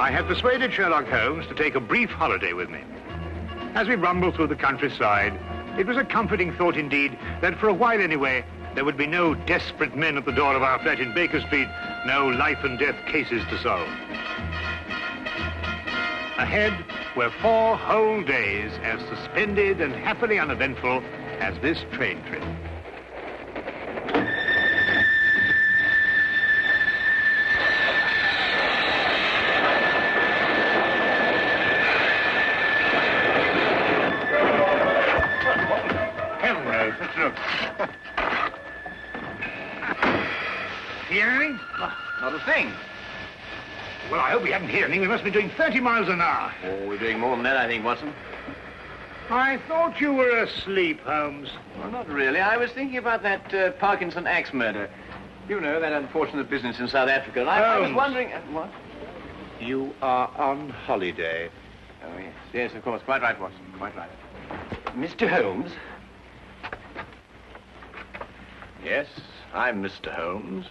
I had persuaded Sherlock Holmes to take a brief holiday with me. As we rumbled through the countryside, it was a comforting thought indeed that for a while anyway, there would be no desperate men at the door of our flat in Baker Street, no life and death cases to solve. Ahead were 4 whole days as suspended and happily uneventful as this train trip. Hello, let's look. See anything? Not a thing. Well, I hope we haven't hit anything. We must be doing 30 miles an hour. Oh, we're doing more than that, I think, Watson. I thought you were asleep, Holmes. Well, not really. I was thinking about that Parkinson axe murder. You know, that unfortunate business in South Africa. And I was wondering... what? You are on holiday. Oh, yes. Yes, of course. Quite right, Watson. Quite right. Mr. Holmes? Yes, I'm Mr. Holmes.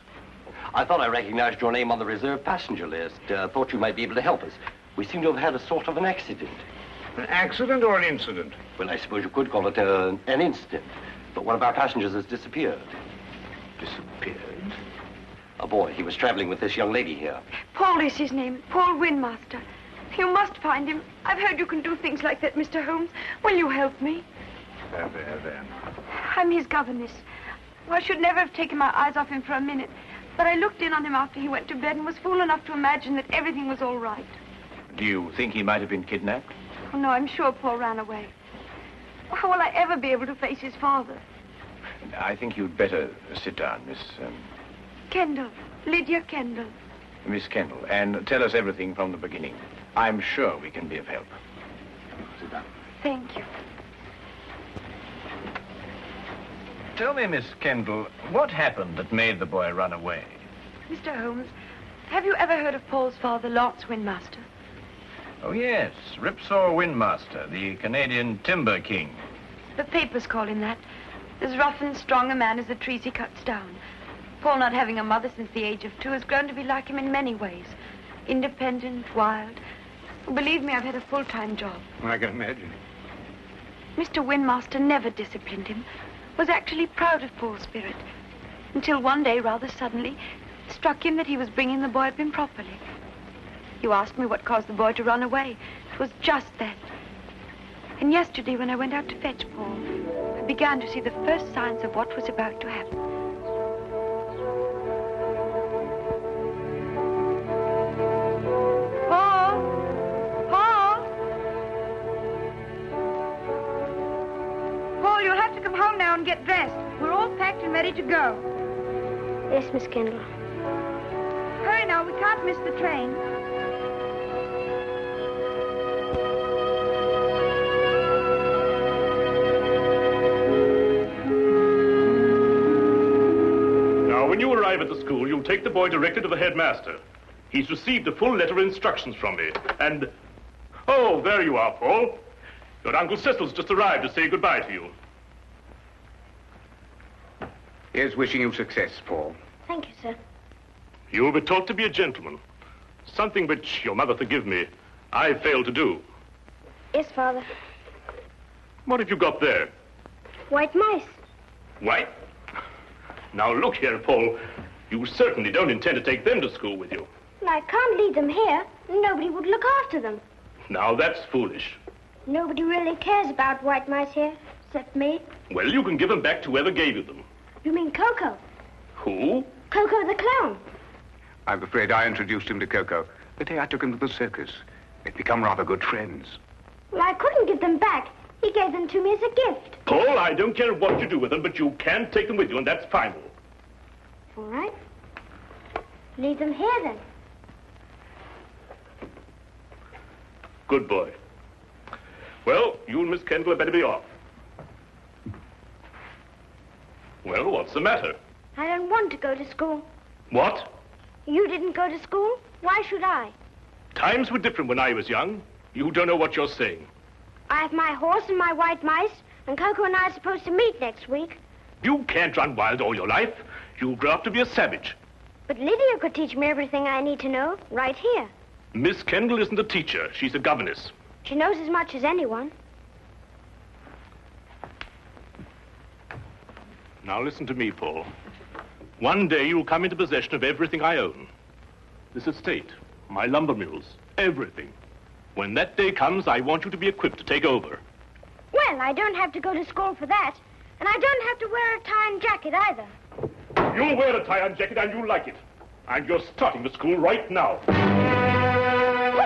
I thought I recognized your name on the reserved passenger list. Thought you might be able to help us. We seem to have had a sort of an accident. An accident or an incident? Well, I suppose you could call it an incident. But one of our passengers has disappeared. Disappeared? A boy. He was traveling with this young lady here. Paul is his name. Paul Windmaster. You must find him. I've heard you can do things like that, Mr. Holmes. Will you help me? There. I'm his governess. I should never have taken my eyes off him for a minute. But I looked in on him after he went to bed and was fool enough to imagine that everything was all right. Do you think he might have been kidnapped? Oh, no, I'm sure Paul ran away. How will I ever be able to face his father? I think you'd better sit down, Miss... Kendall. Lydia Kendall. Miss Kendall, and tell us everything from the beginning. I'm sure we can be of help. Sit down. Thank you. Tell me, Miss Kendall, what happened that made the boy run away? Mr. Holmes, have you ever heard of Paul's father, Lance Windmaster? Oh, yes, Ripsaw Windmaster, the Canadian timber king. The papers call him that. As rough and strong a man as the trees he cuts down. Paul, not having a mother since the age of 2, has grown to be like him in many ways. Independent, wild. Believe me, I've had a full-time job. I can imagine. Mr. Windmaster never disciplined him. Was actually proud of Paul's spirit. Until one day, rather suddenly, it struck him that he was bringing the boy up improperly. You asked me what caused the boy to run away. It was just that. And yesterday, when I went out to fetch Paul, I began to see the first signs of what was about to happen. You'll have to come home now and get dressed. We're all packed and ready to go. Yes, Miss Kendall. Hurry now, we can't miss the train. Now, when you arrive at the school, you'll take the boy directly to the headmaster. He's received a full letter of instructions from me, and... Oh, there you are, Paul. Your Uncle Cecil's just arrived to say goodbye to you. Here's wishing you success, Paul. Thank you, sir. You will be taught to be a gentleman. Something which, your mother forgive me, I failed to do. Yes, Father. What have you got there? White mice. White? Now, look here, Paul. You certainly don't intend to take them to school with you. Well, I can't leave them here. Nobody would look after them. Now, that's foolish. Nobody really cares about white mice here, except me. Well, you can give them back to whoever gave you them. You mean Coco? Who? Coco the clown. I'm afraid I introduced him to Coco. The day I took him to the circus. They'd become rather good friends. Well, I couldn't give them back. He gave them to me as a gift. Paul, I don't care what you do with them, but you can take them with you, and that's final. All right. Leave them here, then. Good boy. Well, you and Miss Kendall had better be off. Well, what's the matter? I don't want to go to school. What? You didn't go to school? Why should I? Times were different when I was young. You don't know what you're saying. I have my horse and my white mice, and Coco and I are supposed to meet next week. You can't run wild all your life. You'll grow up to be a savage. But Lydia could teach me everything I need to know right here. Miss Kendall isn't a teacher. She's a governess. She knows as much as anyone. Now listen to me, Paul. One day you'll come into possession of everything I own. This estate, my lumber mills, everything. When that day comes, I want you to be equipped to take over. Well, I don't have to go to school for that. And I don't have to wear a tie and jacket either. You'll wear a tie and jacket and you'll like it. And you're starting to school right now. Put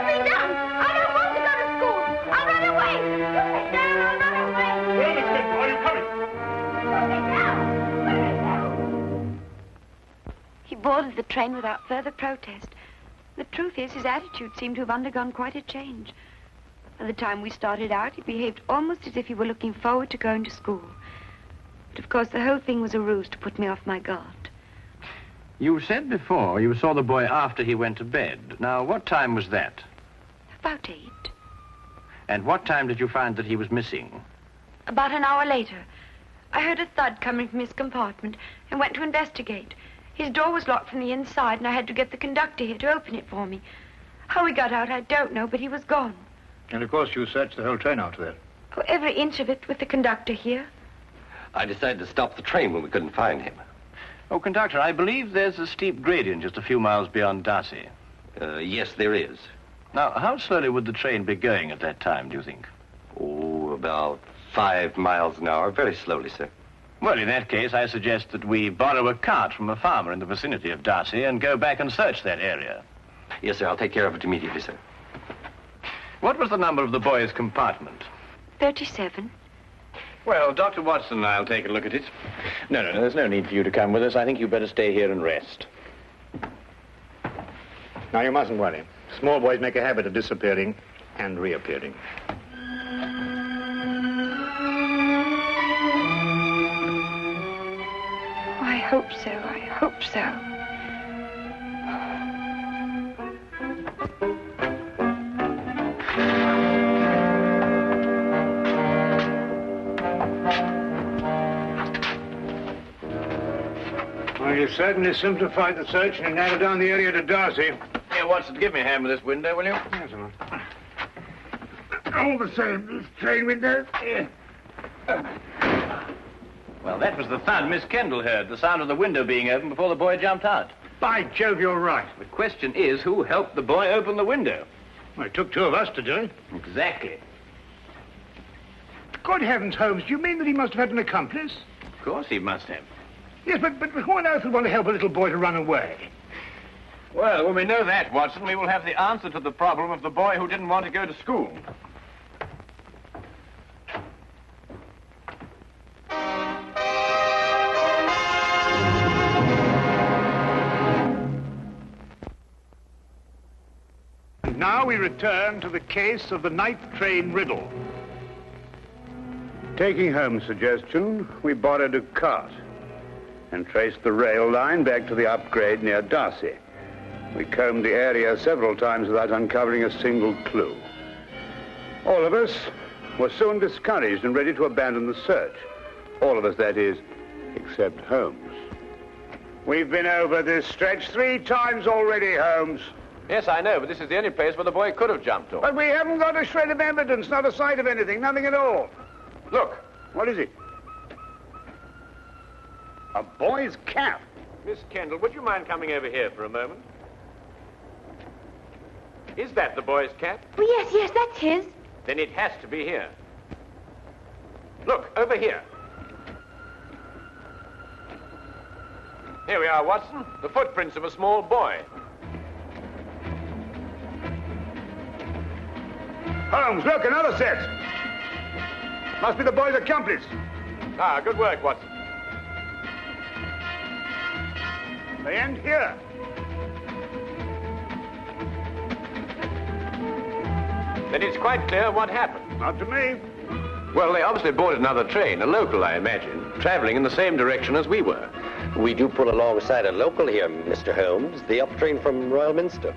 me down! I don't want to go to school! I'll run away! Put me down! I'll run away! Well, Miss Kendall, are you coming? Put me down! Put me down! He boarded the train without further protest. The truth is, his attitude seemed to have undergone quite a change. By the time we started out, he behaved almost as if he were looking forward to going to school. But of course, the whole thing was a ruse to put me off my guard. You said before you saw the boy after he went to bed. Now, what time was that? About 8. And what time did you find that he was missing? About an hour later, I heard a thud coming from his compartment and went to investigate. His door was locked from the inside, and I had to get the conductor here to open it for me. How he got out, I don't know, but he was gone. And of course you searched the whole train after that. Oh, every inch of it with the conductor here. I decided to stop the train when we couldn't find him. Oh, conductor, I believe there's a steep gradient just a few miles beyond Darcy. Yes, there is. Now, how slowly would the train be going at that time, do you think? Oh, about 5 miles an hour. Very slowly, sir. Well, in that case, I suggest that we borrow a cart from a farmer in the vicinity of Darcy and go back and search that area. Yes, sir. I'll take care of it immediately, sir. What was the number of the boy's compartment? 37. Well, Dr. Watson and I'll take a look at it. No, there's no need for you to come with us. I think you'd better stay here and rest. Now, you mustn't worry. Small boys make a habit of disappearing and reappearing. I hope so. I hope so. Well, you certainly simplified the search and narrowed down the area to Darcy. Here, Watson, give me a hand with this window, will you? Yes, sir. All the same, this train window. Well, that was the thud Miss Kendall heard, the sound of the window being opened before the boy jumped out. By Jove, you're right. The question is, who helped the boy open the window? Well, it took 2 of us to do it. Exactly. Good heavens, Holmes, do you mean that he must have had an accomplice? Of course he must have. Yes, but who on earth would want to help a little boy to run away? Well, when we know that, Watson, we will have the answer to the problem of the boy who didn't want to go to school. And now we return to the case of the night train riddle. Taking Holmes' suggestion, we borrowed a cart and traced the rail line back to the upgrade near Darcy. We combed the area several times without uncovering a single clue. All of us were soon discouraged and ready to abandon the search. All of us, that is, except Holmes. We've been over this stretch 3 times already, Holmes. Yes, I know, but this is the only place where the boy could have jumped off. But we haven't got a shred of evidence, not a sight of anything, nothing at all. Look, what is it? A boy's cap. Miss Kendall, would you mind coming over here for a moment? Is that the boy's cap? Oh, yes, that's his. Then it has to be here. Look, over here. Here we are, Watson. The footprints of a small boy. Holmes, look, another set. Must be the boy's accomplice. Ah, good work, Watson. They end here. Then it's quite clear what happened. Not to me. Well, they obviously boarded another train, a local, I imagine, traveling in the same direction as we were. We do pull alongside a local here, Mr. Holmes, the up train from Royal Minster.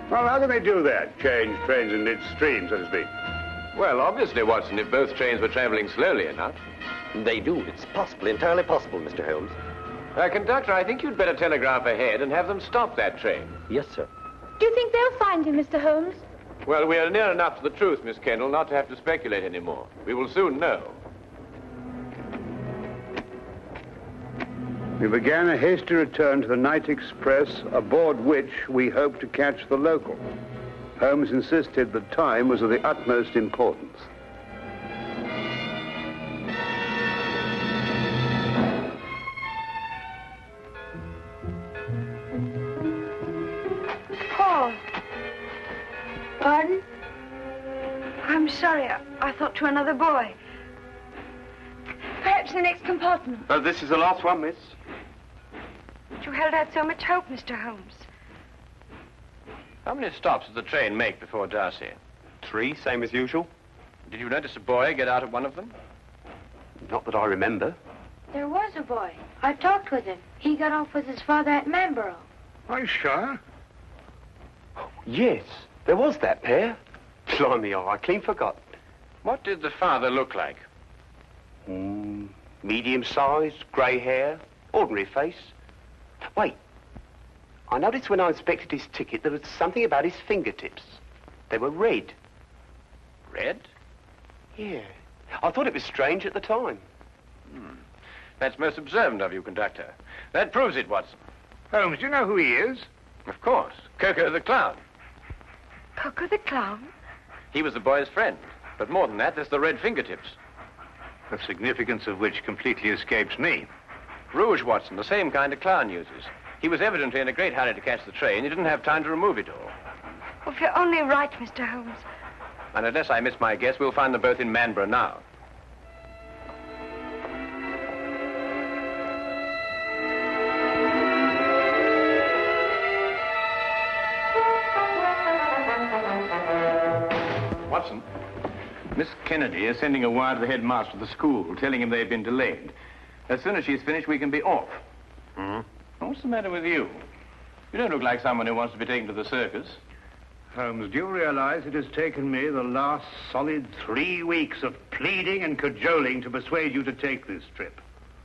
Well, how can they do that? Change trains in midstream, so to speak. Well, obviously, Watson, if both trains were traveling slowly enough. They do. It's possible, entirely possible, Mr. Holmes. Conductor, I think you'd better telegraph ahead and have them stop that train. Yes, sir. Do you think they'll find him, Mr. Holmes? Well, we are near enough to the truth, Miss Kendall, not to have to speculate anymore. We will soon know. We began a hasty return to the night express, aboard which we hoped to catch the local. Holmes insisted that time was of the utmost importance. Paul. Pardon? I'm sorry. I thought to another boy. Perhaps the next compartment. This is the last one, miss. You held out so much hope, Mr. Holmes. How many stops did the train make before Darcy? 3, same as usual. Did you notice a boy get out at one of them? Not that I remember. There was a boy. I talked with him. He got off with his father at Manborough. Are you sure? Yes, there was that pair. Blimey, I clean forgot. What did the father look like? Medium-sized, grey hair, ordinary face. Wait, I noticed when I inspected his ticket there was something about his fingertips. They were red. Red? Yeah. I thought it was strange at the time. That's most observant of you, conductor. That proves it, Watson. Holmes, do you know who he is? Of course. Coco the Clown. Coco the Clown? He was the boy's friend. But more than that, there's the red fingertips. The significance of which completely escapes me. Rouge, Watson, the same kind of clown uses. He was evidently in a great hurry to catch the train. He didn't have time to remove it all. Oh, if you're only right, Mr. Holmes. And unless I miss my guess, we'll find them both in Manborough now. Watson, Miss Kennedy is sending a wire to the headmaster of the school, telling him they've been delayed. As soon as she's finished, we can be off. What's the matter with you? You don't look like someone who wants to be taken to the circus. Holmes, do you realize it has taken me the last solid 3 weeks of pleading and cajoling to persuade you to take this trip?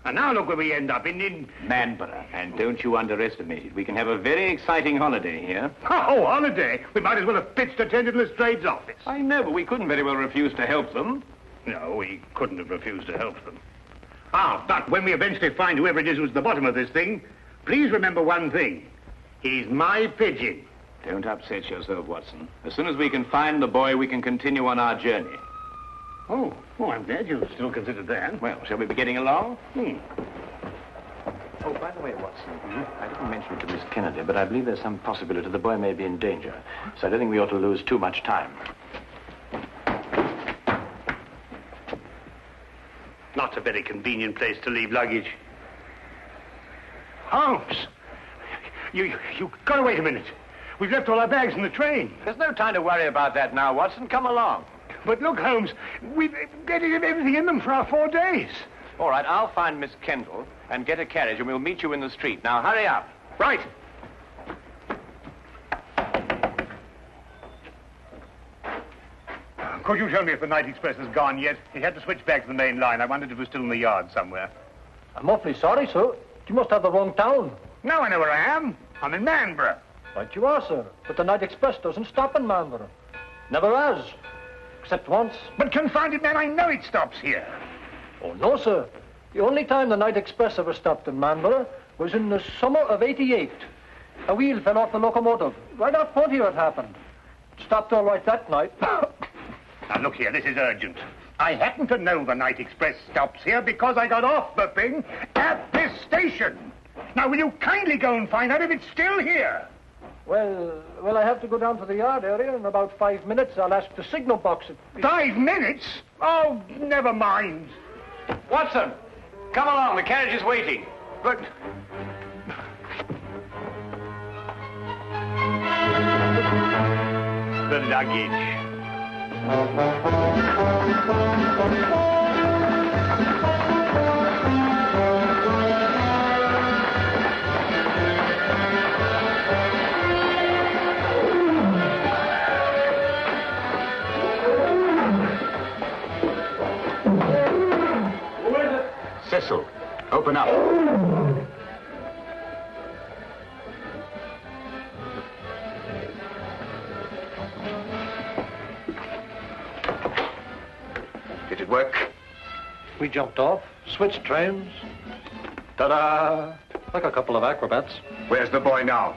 And now look where we end up, in Manborough. And don't you underestimate it. We can have a very exciting holiday here. Oh, holiday? We might as well have pitched attended Lestrade's office. I know, but we couldn't very well refuse to help them. No, we couldn't have refused to help them. But when we eventually find whoever it is who's at the bottom of this thing, please remember one thing. He's my pigeon. Don't upset yourself, Watson. As soon as we can find the boy, we can continue on our journey. Oh, I'm glad you still consider that. Well, shall we be getting along? Oh, by the way, Watson, I didn't mention it to Miss Kennedy, but I believe there's some possibility the boy may be in danger. So I don't think we ought to lose too much time. Not a very convenient place to leave luggage. Holmes! You gotta wait a minute. We've left all our bags in the train. There's no time to worry about that now, Watson. Come along. But look, Holmes, we've got everything in them for our 4 days. All right, I'll find Miss Kendall and get a carriage, and we'll meet you in the street. Now, hurry up. Right. Could you tell me if the night express has gone yet? He had to switch back to the main line. I wondered if it was still in the yard somewhere. I'm awfully sorry, sir. You must have the wrong town. Now I know where I am. I'm in Manborough. Right you are, sir. But the night express doesn't stop in Manborough. Never has. Except once. But confound it, man, I know it stops here. Oh, no, sir. The only time the night express ever stopped in Manborough was in the summer of '88. A wheel fell off the locomotive. Right out front here it happened. It stopped all right that night. Now, look here, this is urgent. I happen to know the night express stops here because I got off the thing at this station. Now, will you kindly go and find out if it's still here? Well, I have to go down to the yard area in about 5 minutes. I'll ask the signal box. 5 minutes? Oh, never mind. Watson, come along. The carriage is waiting. But... the luggage. Cecil, open up. it work? We jumped off, switched trains. Ta-da! Like a couple of acrobats. Where's the boy now?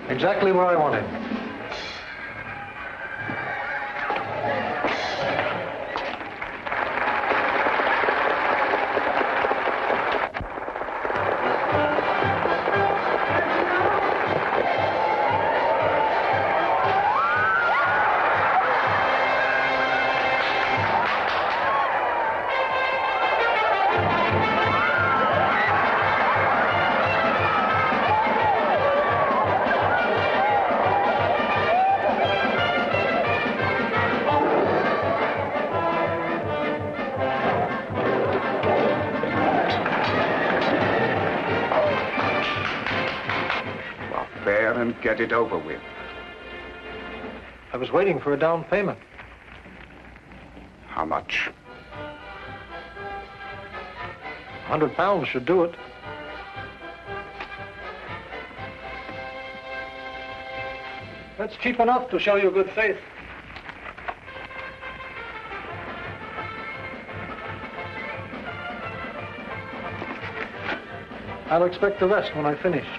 Exactly where I want him. Get it over with. I was waiting for a down payment. How much? £100 should do it. That's cheap enough to show you good faith. I'll expect the rest when I finished.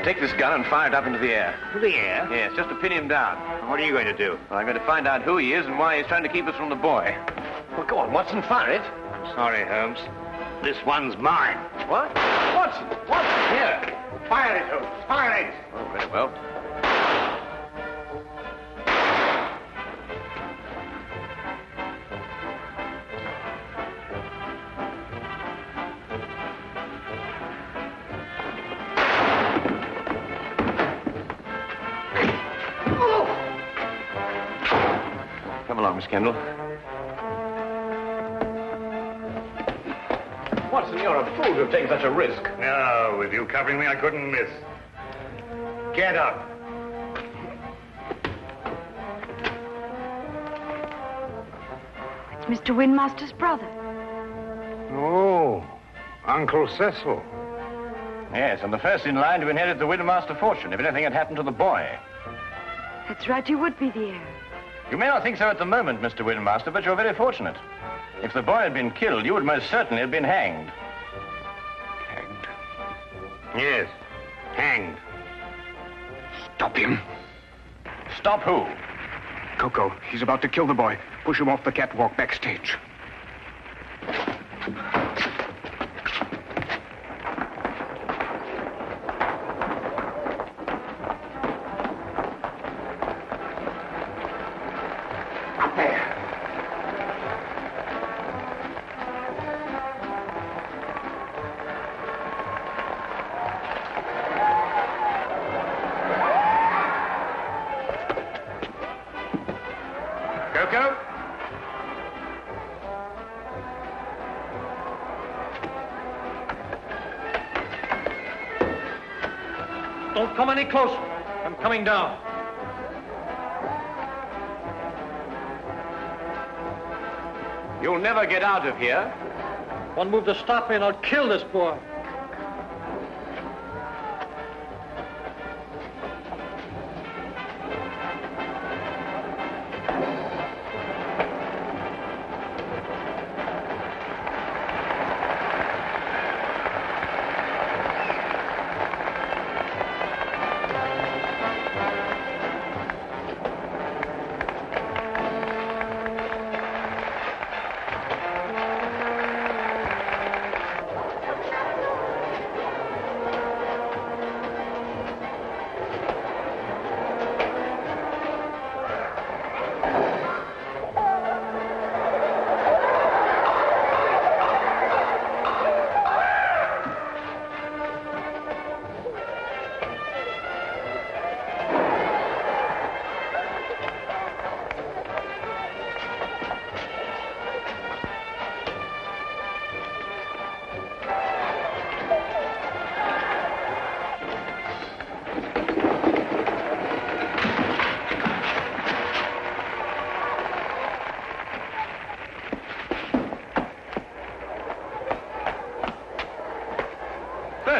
Take this gun and fire it up into the air. The air? Yes, just to pin him down. What are you going to do? Well, I'm going to find out who he is and why he's trying to keep us from the boy. Well, go on, Watson, fire it. Sorry, Holmes. This one's mine. What? Watson! Watson, here! Fire it, Holmes. Fire it! Oh, very well. Come along, Miss Kendall. Watson, you're a fool to have taken such a risk. No, with you covering me, I couldn't miss. Get up. It's Mr. Windmaster's brother. Oh, Uncle Cecil. Yes, and the first in line to inherit the Windmaster fortune if anything had happened to the boy. That's right, you would be the heir. You may not think so at the moment, Mr. Windmaster, but you're very fortunate. If the boy had been killed, you would most certainly have been hanged. Hanged? Yes, hanged. Stop him. Stop who? Coco, he's about to kill the boy. Push him off the catwalk backstage. Coco? Don't come any closer. I'm coming down. You'll never get out of here. One move to stop me and I'll kill this boy.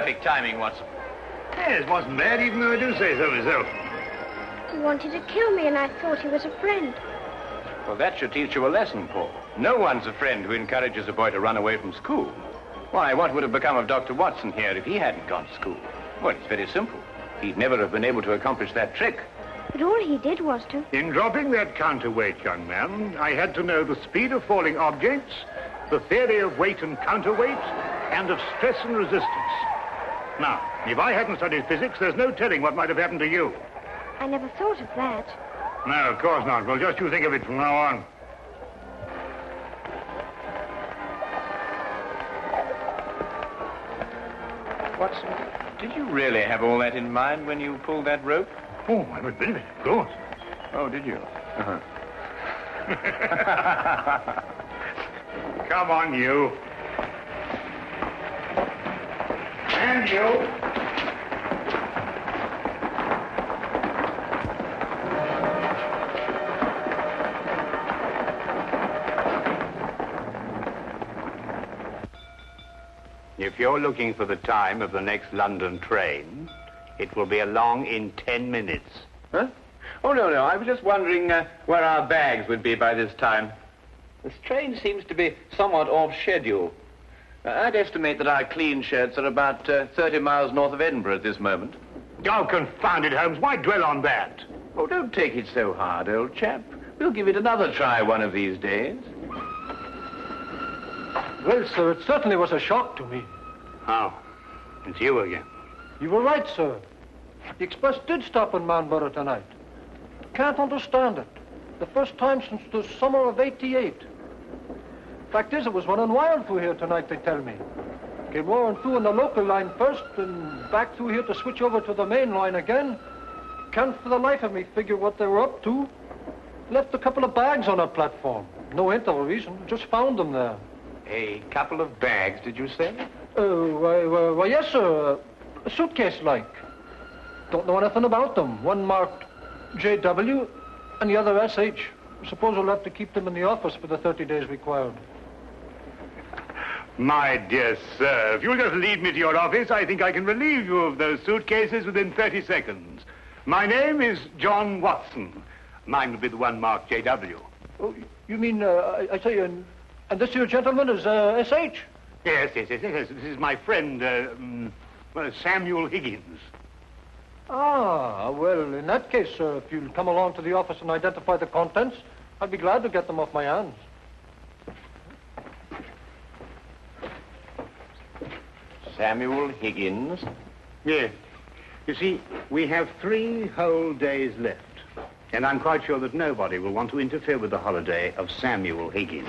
Perfect timing, Watson. Yes, wasn't bad, even though I do say so myself. He wanted to kill me, and I thought he was a friend. Well, that should teach you a lesson, Paul. No one's a friend who encourages a boy to run away from school. Why, what would have become of Dr. Watson here if he hadn't gone to school? Well, it's very simple. He'd never have been able to accomplish that trick. But all he did was to... In dropping that counterweight, young man, I had to know the speed of falling objects, the theory of weight and counterweight, and of stress and resistance. Now, if I hadn't studied physics, there's no telling what might have happened to you. I never thought of that. No, of course not. Well, just you think of it from now on. Watson, did you really have all that in mind when you pulled that rope? Oh, I would believe it, of course. Oh, did you? Uh-huh. Come on, you. And you. If you're looking for the time of the next London train, it will be along in 10 minutes. Huh? Oh, no. I was just wondering where our bags would be by this time. This train seems to be somewhat off schedule. I'd estimate that our clean shirts are about 30 miles north of Edinburgh at this moment. Oh, confound it, Holmes. Why dwell on that? Oh, don't take it so hard, old chap. We'll give it another try one of these days. Well, sir, it certainly was a shock to me. How? It's you again. You were right, sir. The express did stop in Manborough tonight. Can't understand it. The first time since the summer of '88. Fact is, it was running wild through here tonight, they tell me. Came roaring through on the local line first, and back through here to switch over to the main line again. Can't for the life of me figure what they were up to. Left a couple of bags on our platform. No hint of a reason, just found them there. A couple of bags, did you say? Why, yes, sir. A suitcase-like. Don't know anything about them. One marked JW and the other SH. Suppose we'll have to keep them in the office for the 30 days required. My dear sir, if you'll just lead me to your office, I think I can relieve you of those suitcases within 30 seconds. My name is John Watson. Mine will be the one marked JW. Oh, you mean, I tell you, and this here gentleman is SH? Yes. This is my friend, Samuel Higgins. Ah, well, in that case, sir, if you'll come along to the office and identify the contents, I'd be glad to get them off my hands. Samuel Higgins? Yes. You see, we have 3 whole days left. And I'm quite sure that nobody will want to interfere with the holiday of Samuel Higgins.